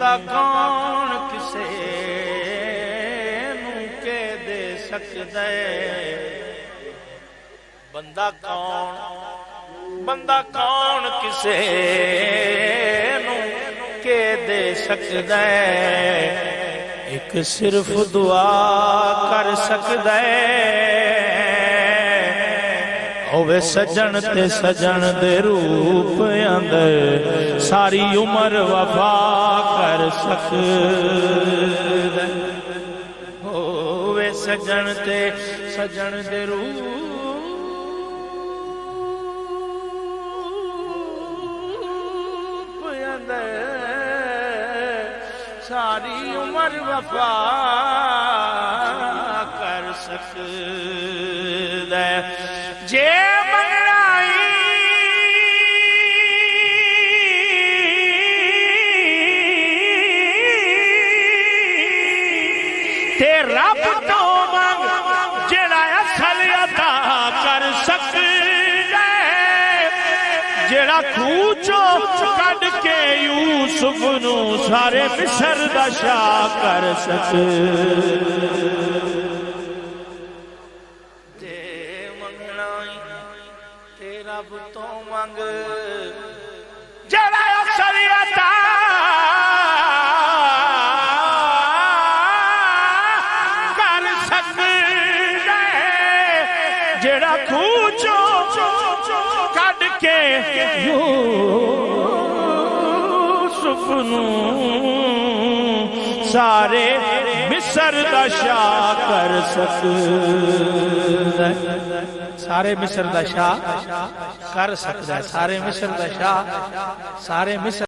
بندہ کون کسے نوں کے دے سکدا ہے بندہ کون کسے نوں کے دے سکدا ہے ایک صرف دعا کر سکدا ہے ہوے سجن تے سجن دے روپ اندر ساری عمر وفا کر سکدا ہوے سجن تے سجن دے روپ اندر ساری عمر وفا کر سکدا ہے جے منگائی تے رب تو منگ جڑا اصل عطا کر سکدا ہے جڑا کھوچو کڈ کے یوسف نو سارے مصر دا شاہ کر سکدا رب تو منگ جڑا اصل عطا کر سکدا ہے جڑا کھوچو کڈ کے یوسف نو سارے مصر دا شاہ کر سکدا ہے سارے مصر دا شاہ کر سکدا ہے سارے مصر دا شاہ سارے مصر